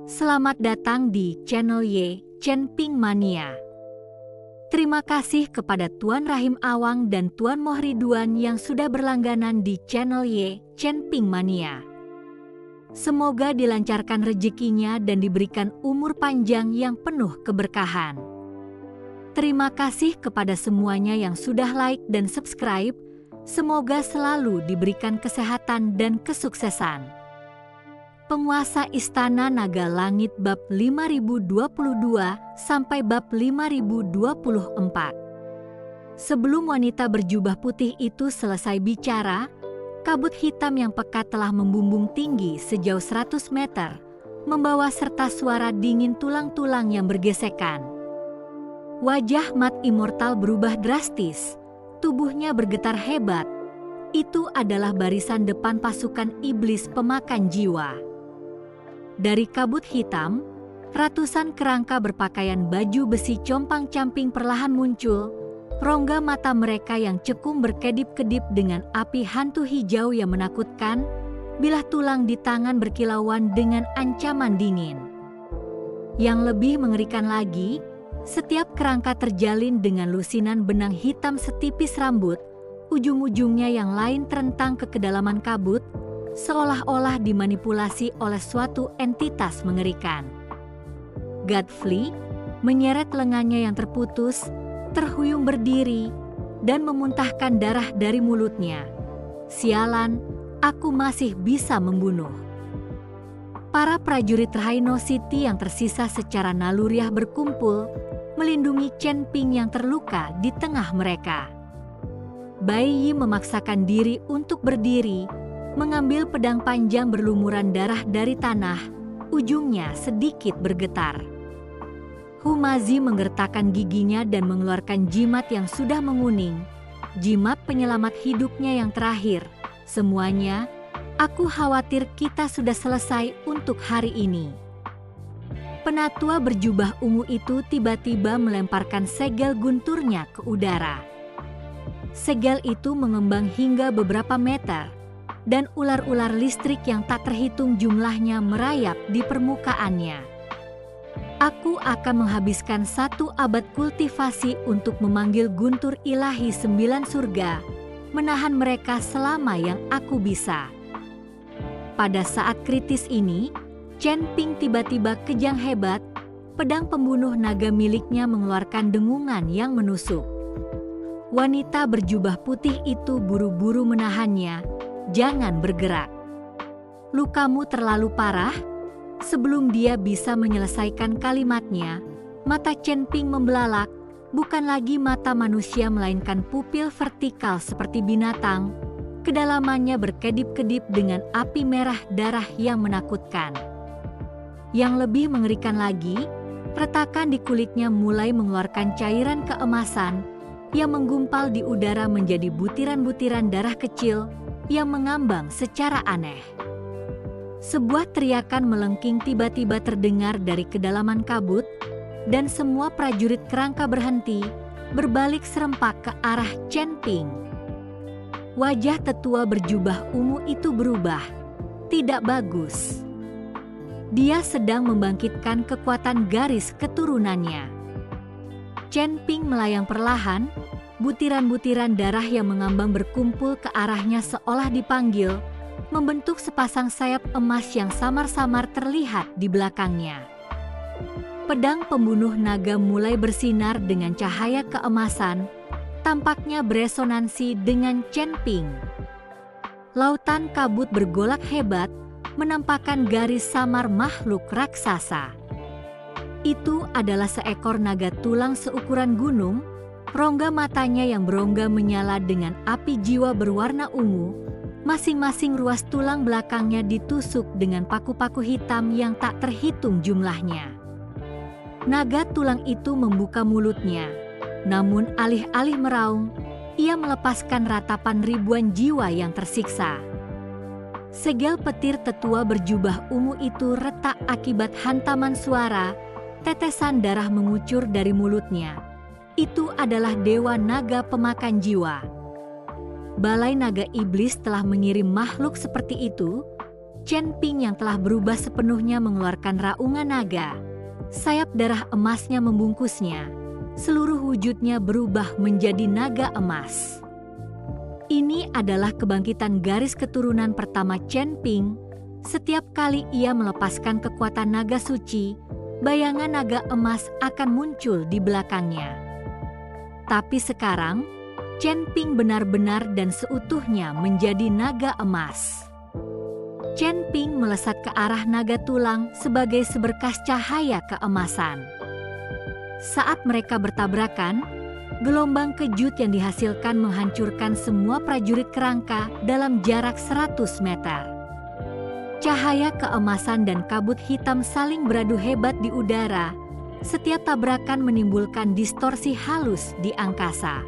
Selamat datang di channel Y Chen Ping Mania. Terima kasih kepada Tuan Rahim Awang dan Tuan Mohriduan yang sudah berlangganan di channel Y Chen Ping Mania. Semoga dilancarkan rezekinya dan diberikan umur panjang yang penuh keberkahan. Terima kasih kepada semuanya yang sudah like dan subscribe. Semoga selalu diberikan kesehatan dan kesuksesan. Penguasa Istana Naga Langit bab 5022 sampai bab 5024. Sebelum wanita berjubah putih itu selesai bicara, kabut hitam yang pekat telah membumbung tinggi sejauh 100 meter, membawa serta suara dingin tulang-tulang yang bergesekan. Wajah Mat Immortal berubah drastis, tubuhnya bergetar hebat. Itu adalah barisan depan pasukan iblis pemakan jiwa. Dari kabut hitam, ratusan kerangka berpakaian baju besi compang-camping perlahan muncul. Rongga mata mereka yang cekung berkedip-kedip dengan api hantu hijau yang menakutkan. Bilah tulang di tangan berkilauan dengan ancaman dingin. Yang lebih mengerikan lagi, setiap kerangka terjalin dengan lusinan benang hitam setipis rambut. Ujung-ujungnya yang lain terentang ke kedalaman kabut, seolah-olah dimanipulasi oleh suatu entitas mengerikan. Godfrey menyeret lengannya yang terputus, terhuyung berdiri, dan memuntahkan darah dari mulutnya. Sialan, aku masih bisa membunuh. Para prajurit Rhino City yang tersisa secara naluriah berkumpul, melindungi Chen Ping yang terluka di tengah mereka. Bai Yi memaksakan diri untuk berdiri, mengambil pedang panjang berlumuran darah dari tanah, ujungnya sedikit bergetar. Humazi menggertakkan giginya dan mengeluarkan jimat yang sudah menguning, jimat penyelamat hidupnya yang terakhir. Semuanya, aku khawatir kita sudah selesai untuk hari ini. Penatua berjubah ungu itu tiba-tiba melemparkan segel gunturnya ke udara. Segel itu mengembang hingga beberapa meter, dan ular-ular listrik yang tak terhitung jumlahnya merayap di permukaannya. Aku akan menghabiskan 1 abad kultivasi untuk memanggil guntur ilahi 9 surga, menahan mereka selama yang aku bisa. Pada saat kritis ini, Chen Ping tiba-tiba kejang hebat, pedang pembunuh naga miliknya mengeluarkan dengungan yang menusuk. Wanita berjubah putih itu buru-buru menahannya. Jangan bergerak. Lukamu terlalu parah. Sebelum dia bisa menyelesaikan kalimatnya, mata Chen Ping membelalak, bukan lagi mata manusia melainkan pupil vertikal seperti binatang. Kedalamannya berkedip-kedip dengan api merah darah yang menakutkan. Yang lebih mengerikan lagi, retakan di kulitnya mulai mengeluarkan cairan keemasan yang menggumpal di udara menjadi butiran-butiran darah kecil yang mengambang secara aneh. Sebuah teriakan melengking tiba-tiba terdengar dari kedalaman kabut, dan semua prajurit kerangka berhenti, berbalik serempak ke arah Chen Ping. Wajah tetua berjubah ungu itu berubah. Tidak bagus. Dia sedang membangkitkan kekuatan garis keturunannya. Chen Ping melayang perlahan, butiran-butiran darah yang mengambang berkumpul ke arahnya seolah dipanggil, membentuk sepasang sayap emas yang samar-samar terlihat di belakangnya. Pedang pembunuh naga mulai bersinar dengan cahaya keemasan, tampaknya beresonansi dengan Chen Ping. Lautan kabut bergolak hebat, menampakkan garis samar makhluk raksasa. Itu adalah seekor naga tulang seukuran gunung. Rongga matanya yang berongga menyala dengan api jiwa berwarna ungu. Masing-masing ruas tulang belakangnya ditusuk dengan paku-paku hitam yang tak terhitung jumlahnya. Naga tulang itu membuka mulutnya, namun alih-alih meraung, ia melepaskan ratapan ribuan jiwa yang tersiksa. Segel petir tetua berjubah ungu itu retak akibat hantaman suara. Tetesan darah mengucur dari mulutnya. Itu adalah dewa naga pemakan jiwa. Balai naga iblis telah mengirim makhluk seperti itu. Chen Ping yang telah berubah sepenuhnya mengeluarkan raungan naga. Sayap darah emasnya membungkusnya. Seluruh wujudnya berubah menjadi naga emas. Ini adalah kebangkitan garis keturunan pertama Chen Ping. Setiap kali ia melepaskan kekuatan naga suci, bayangan naga emas akan muncul di belakangnya. Tapi sekarang, Chen Ping benar-benar dan seutuhnya menjadi naga emas. Chen Ping melesat ke arah naga tulang sebagai seberkas cahaya keemasan. Saat mereka bertabrakan, gelombang kejut yang dihasilkan menghancurkan semua prajurit kerangka dalam jarak 100 meter. Cahaya keemasan dan kabut hitam saling beradu hebat di udara. Setiap tabrakan menimbulkan distorsi halus di angkasa.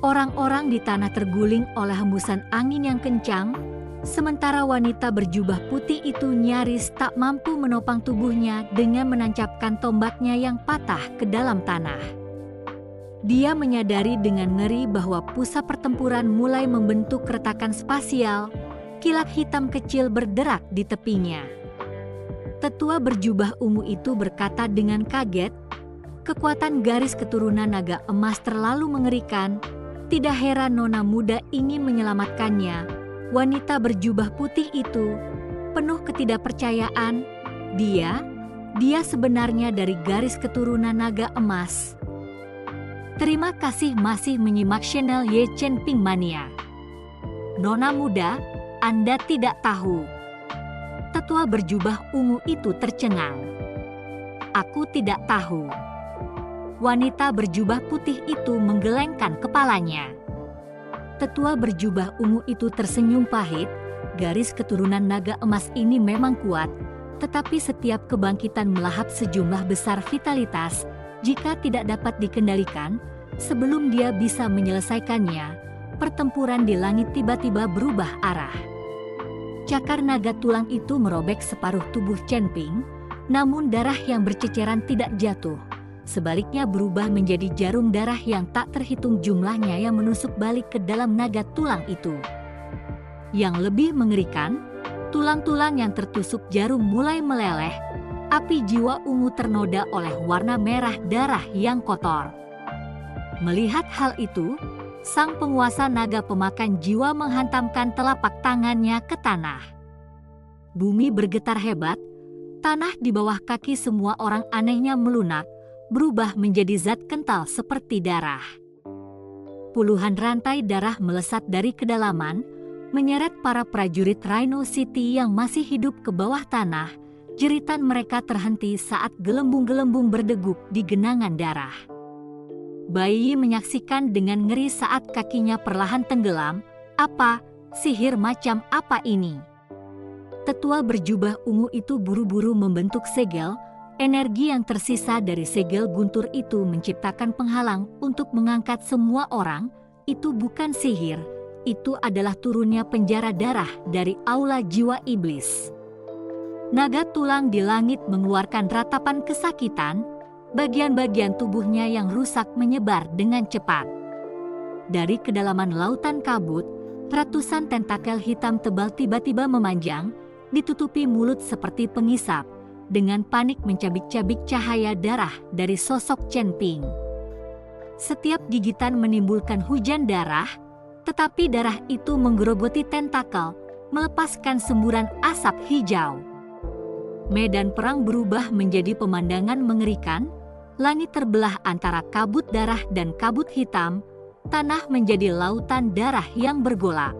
Orang-orang di tanah terguling oleh hembusan angin yang kencang, sementara wanita berjubah putih itu nyaris tak mampu menopang tubuhnya dengan menancapkan tombaknya yang patah ke dalam tanah. Dia menyadari dengan ngeri bahwa pusat pertempuran mulai membentuk retakan spasial, kilat hitam kecil berderak di tepinya. Tetua berjubah ungu itu berkata dengan kaget, kekuatan garis keturunan naga emas terlalu mengerikan, tidak heran nona muda ingin menyelamatkannya. Wanita berjubah putih itu penuh ketidakpercayaan. Dia sebenarnya dari garis keturunan naga emas. Terima kasih masih menyimak channel Ye Chen Ping Mania. Nona muda, Anda tidak tahu. Tetua berjubah ungu itu tercengang. Aku tidak tahu. Wanita berjubah putih itu menggelengkan kepalanya. Tetua berjubah ungu itu tersenyum pahit. Garis keturunan naga emas ini memang kuat, tetapi setiap kebangkitan melahap sejumlah besar vitalitas. Jika tidak dapat dikendalikan, sebelum dia bisa menyelesaikannya, pertempuran di langit tiba-tiba berubah arah. Cakar naga tulang itu merobek separuh tubuh Chen Ping, namun darah yang berceceran tidak jatuh. Sebaliknya berubah menjadi jarum darah yang tak terhitung jumlahnya yang menusuk balik ke dalam naga tulang itu. Yang lebih mengerikan, tulang-tulang yang tertusuk jarum mulai meleleh, api jiwa ungu ternoda oleh warna merah darah yang kotor. Melihat hal itu, sang penguasa naga pemakan jiwa menghantamkan telapak tangannya ke tanah. Bumi bergetar hebat, tanah di bawah kaki semua orang anehnya melunak, berubah menjadi zat kental seperti darah. Puluhan rantai darah melesat dari kedalaman, menyeret para prajurit Rhino City yang masih hidup ke bawah tanah. Jeritan mereka terhenti saat gelembung-gelembung berdegup di genangan darah. Bayi menyaksikan dengan ngeri saat kakinya perlahan tenggelam. Apa, sihir macam apa ini? Tetua berjubah ungu itu buru-buru membentuk segel. Energi yang tersisa dari segel guntur itu menciptakan penghalang untuk mengangkat semua orang. Itu bukan sihir, itu adalah turunnya penjara darah dari aula jiwa iblis. Naga tulang di langit mengeluarkan ratapan kesakitan, bagian-bagian tubuhnya yang rusak menyebar dengan cepat. Dari kedalaman lautan kabut, ratusan tentakel hitam tebal tiba-tiba memanjang, ditutupi mulut seperti pengisap, dengan panik mencabik-cabik cahaya darah dari sosok Chen Ping. Setiap gigitan menimbulkan hujan darah, tetapi darah itu menggerogoti tentakel, melepaskan semburan asap hijau. Medan perang berubah menjadi pemandangan mengerikan, langit terbelah antara kabut darah dan kabut hitam, tanah menjadi lautan darah yang bergolak.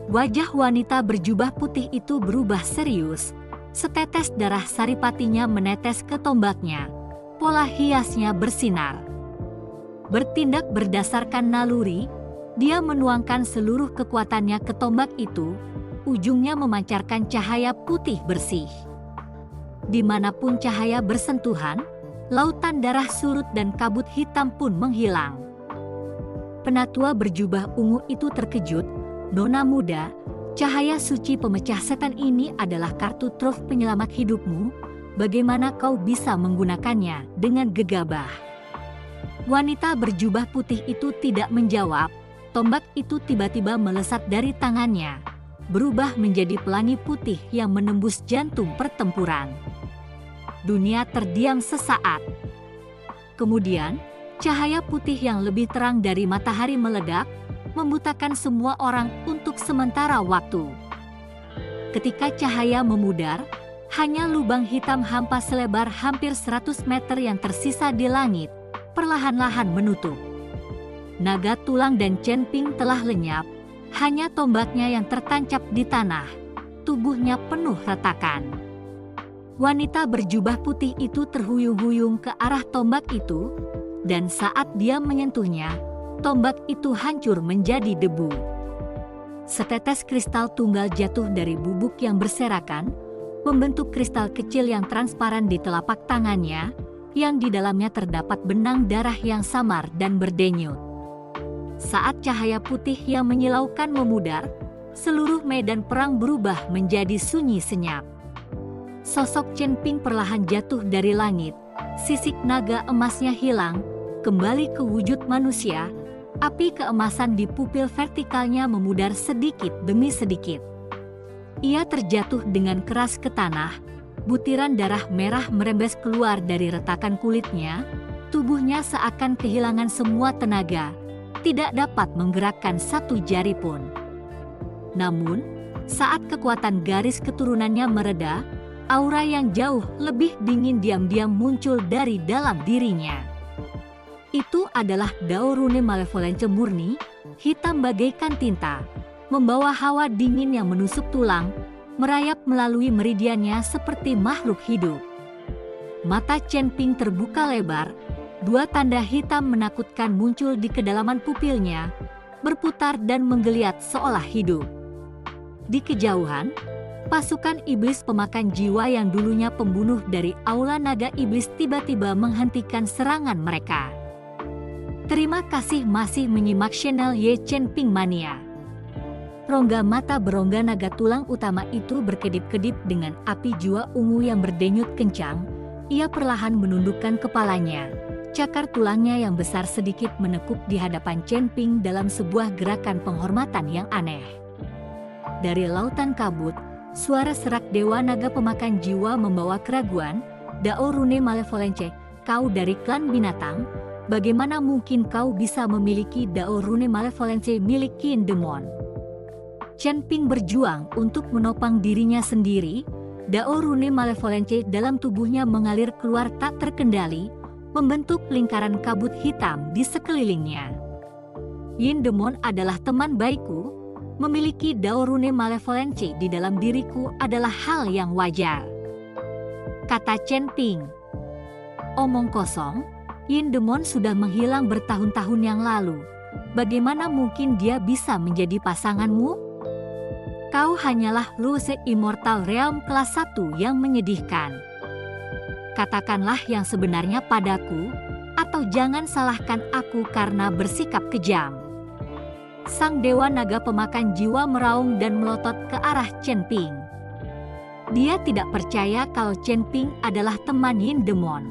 Wajah wanita berjubah putih itu berubah serius. Setetes darah saripatinya menetes ke tombaknya. Pola hiasnya bersinar. Bertindak berdasarkan naluri, dia menuangkan seluruh kekuatannya ke tombak itu. Ujungnya memancarkan cahaya putih bersih. Dimanapun cahaya bersentuhan, lautan darah surut dan kabut hitam pun menghilang. Penatua berjubah ungu itu terkejut. Nona muda, cahaya suci pemecah setan ini adalah kartu truf penyelamat hidupmu. Bagaimana kau bisa menggunakannya dengan gegabah? Wanita berjubah putih itu tidak menjawab. Tombak itu tiba-tiba melesat dari tangannya. berubah menjadi pelangi putih yang menembus jantung pertempuran. Dunia terdiam sesaat. Kemudian, cahaya putih yang lebih terang dari matahari meledak, membutakan semua orang untuk sementara waktu. Ketika cahaya memudar, hanya lubang hitam hampa selebar hampir 100 meter yang tersisa di langit, perlahan-lahan menutup. Naga tulang dan Chen Ping telah lenyap, hanya tombaknya yang tertancap di tanah, tubuhnya penuh retakan. Wanita berjubah putih itu terhuyung-huyung ke arah tombak itu, dan saat dia menyentuhnya, tombak itu hancur menjadi debu. Setetes kristal tunggal jatuh dari bubuk yang berserakan, membentuk kristal kecil yang transparan di telapak tangannya, yang di dalamnya terdapat benang darah yang samar dan berdenyut. Saat cahaya putih yang menyilaukan memudar, seluruh medan perang berubah menjadi sunyi senyap. Sosok Chen Ping perlahan jatuh dari langit, sisik naga emasnya hilang, kembali ke wujud manusia, api keemasan di pupil vertikalnya memudar sedikit demi sedikit. Ia terjatuh dengan keras ke tanah, butiran darah merah merembes keluar dari retakan kulitnya, tubuhnya seakan kehilangan semua tenaga, tidak dapat menggerakkan satu jari pun. Namun, saat kekuatan garis keturunannya mereda, aura yang jauh lebih dingin diam-diam muncul dari dalam dirinya. Itu adalah Dao Rune Malevolence murni, hitam bagaikan tinta, membawa hawa dingin yang menusuk tulang, merayap melalui meridiannya seperti makhluk hidup. Mata Chen Ping terbuka lebar, dua tanda hitam menakutkan muncul di kedalaman pupilnya, berputar dan menggeliat seolah hidup. Di kejauhan, pasukan iblis pemakan jiwa yang dulunya pembunuh dari aula naga iblis tiba-tiba menghentikan serangan mereka. Terima kasih masih menyimak channel Ye Chen Ping Mania. Rongga mata berongga naga tulang utama itu berkedip-kedip dengan api jua ungu yang berdenyut kencang. Ia perlahan menundukkan kepalanya. Cakar tulangnya yang besar sedikit menekuk di hadapan Chen Ping dalam sebuah gerakan penghormatan yang aneh. Dari lautan kabut, suara serak dewa naga pemakan jiwa membawa keraguan. Dao Rune Malevolence, kau dari klan binatang, bagaimana mungkin kau bisa memiliki Dao Rune Malevolence milik Qin Demon? Chen Ping berjuang untuk menopang dirinya sendiri. Dao Rune Malevolence dalam tubuhnya mengalir keluar tak terkendali, membentuk lingkaran kabut hitam di sekelilingnya. Yin Demon adalah teman baikku, memiliki Dao Rune Malevolence di dalam diriku adalah hal yang wajar, kata Chen Ping. Omong kosong, Yin Demon sudah menghilang bertahun-tahun yang lalu. Bagaimana mungkin dia bisa menjadi pasanganmu? Kau hanyalah Lose Immortal Realm kelas 1 yang menyedihkan. Katakanlah yang sebenarnya padaku, atau jangan salahkan aku karena bersikap kejam. Sang dewa naga pemakan jiwa meraung dan melotot ke arah Chen Ping. Dia tidak percaya kalau Chen Ping adalah teman Yin Demon.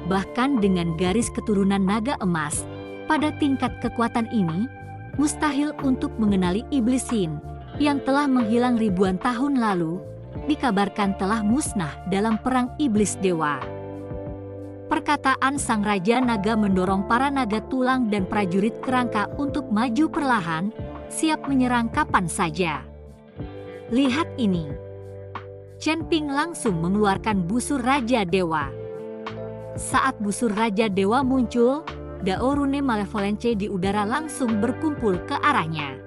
Bahkan dengan garis keturunan naga emas, pada tingkat kekuatan ini, mustahil untuk mengenali iblis Yin, yang telah menghilang ribuan tahun lalu, dikabarkan telah musnah dalam perang iblis dewa. Perkataan sang raja naga mendorong para naga tulang dan prajurit kerangka untuk maju perlahan, siap menyerang kapan saja. Lihat ini. Chen Ping langsung mengeluarkan busur raja dewa. Saat busur raja dewa muncul, Dao Rune Malevolence di udara langsung berkumpul ke arahnya.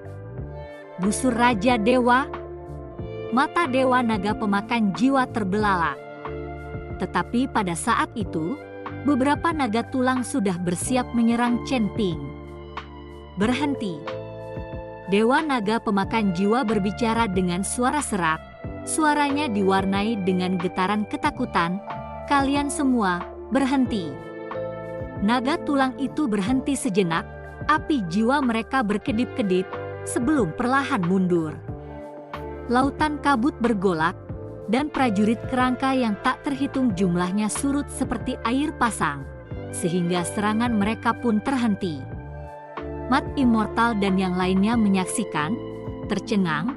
Busur raja dewa. Mata dewa naga pemakan jiwa terbelalak. Tetapi pada saat itu, beberapa naga tulang sudah bersiap menyerang Chen Ping. Berhenti. Dewa naga pemakan jiwa berbicara dengan suara serak. Suaranya diwarnai dengan getaran ketakutan. Kalian semua, berhenti. Naga tulang itu berhenti sejenak. Api jiwa mereka berkedip-kedip sebelum perlahan mundur. Lautan kabut bergolak, dan prajurit kerangka yang tak terhitung jumlahnya surut seperti air pasang, sehingga serangan mereka pun terhenti. Mat Immortal dan yang lainnya menyaksikan, tercengang,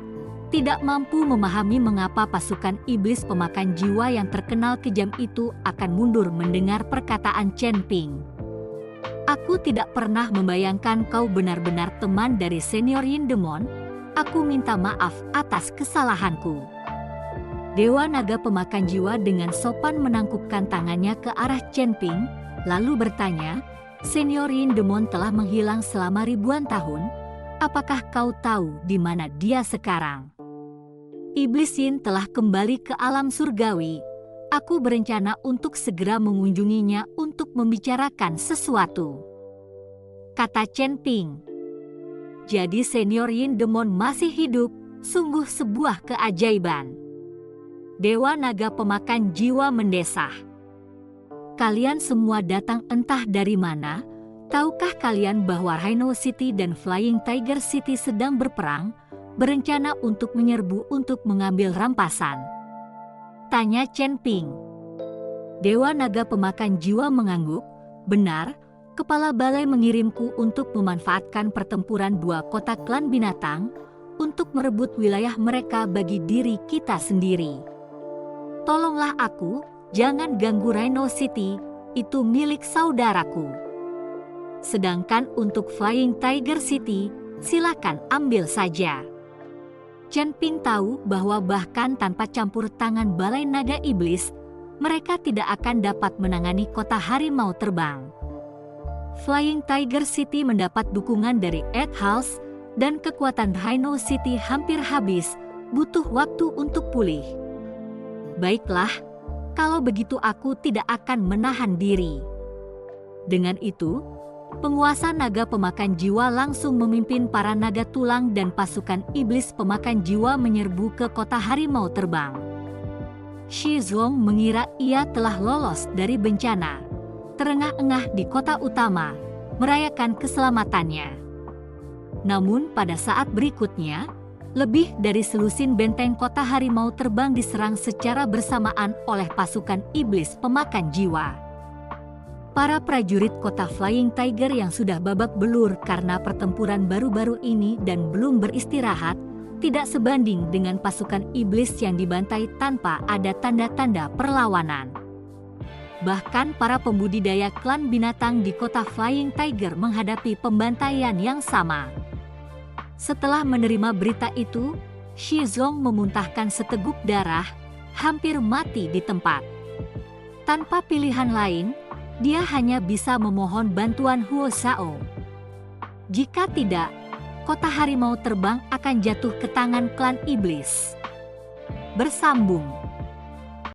tidak mampu memahami mengapa pasukan iblis pemakan jiwa yang terkenal kejam itu akan mundur mendengar perkataan Chen Ping. Aku tidak pernah membayangkan kau benar-benar teman dari Senior Yin Demon. Aku minta maaf atas kesalahanku. Dewa Naga Pemakan Jiwa dengan sopan menangkupkan tangannya ke arah Chen Ping, lalu bertanya, Senior Yin Demon telah menghilang selama ribuan tahun. Apakah kau tahu di mana dia sekarang? Iblis Yin telah kembali ke alam surgawi. Aku berencana untuk segera mengunjunginya untuk membicarakan sesuatu, kata Chen Ping. Jadi Senior Yin Demon masih hidup, sungguh sebuah keajaiban. Dewa Naga Pemakan Jiwa mendesah. Kalian semua datang entah dari mana? Tahukah kalian bahwa Rhino City dan Flying Tiger City sedang berperang, berencana untuk menyerbu untuk mengambil rampasan? Tanya Chen Ping. Dewa Naga Pemakan Jiwa mengangguk. Benar, Kepala Balai mengirimku untuk memanfaatkan pertempuran dua kota klan binatang untuk merebut wilayah mereka bagi diri kita sendiri. Tolonglah aku, jangan ganggu Rhino City, itu milik saudaraku. Sedangkan untuk Flying Tiger City, silakan ambil saja. Chen Ping tahu bahwa bahkan tanpa campur tangan Balai Naga Iblis, mereka tidak akan dapat menangani kota harimau terbang. Flying Tiger City mendapat dukungan dari Eight House, dan kekuatan Rhino City hampir habis, butuh waktu untuk pulih. Baiklah, kalau begitu aku tidak akan menahan diri. Dengan itu, penguasa naga pemakan jiwa langsung memimpin para naga tulang dan pasukan iblis pemakan jiwa menyerbu ke kota harimau terbang. Shi Zong mengira ia telah lolos dari bencana, terengah-engah di kota utama, merayakan keselamatannya. Namun pada saat berikutnya, lebih dari selusin benteng kota harimau terbang diserang secara bersamaan oleh pasukan iblis pemakan jiwa. Para prajurit kota Flying Tiger yang sudah babak belur karena pertempuran baru-baru ini dan belum beristirahat, tidak sebanding dengan pasukan iblis yang dibantai tanpa ada tanda-tanda perlawanan. Bahkan para pembudidaya klan binatang di kota Flying Tiger menghadapi pembantaian yang sama. Setelah menerima berita itu, Shi Zong memuntahkan seteguk darah, hampir mati di tempat. Tanpa pilihan lain, dia hanya bisa memohon bantuan Huo Shao. Jika tidak, kota harimau terbang akan jatuh ke tangan klan iblis. Bersambung.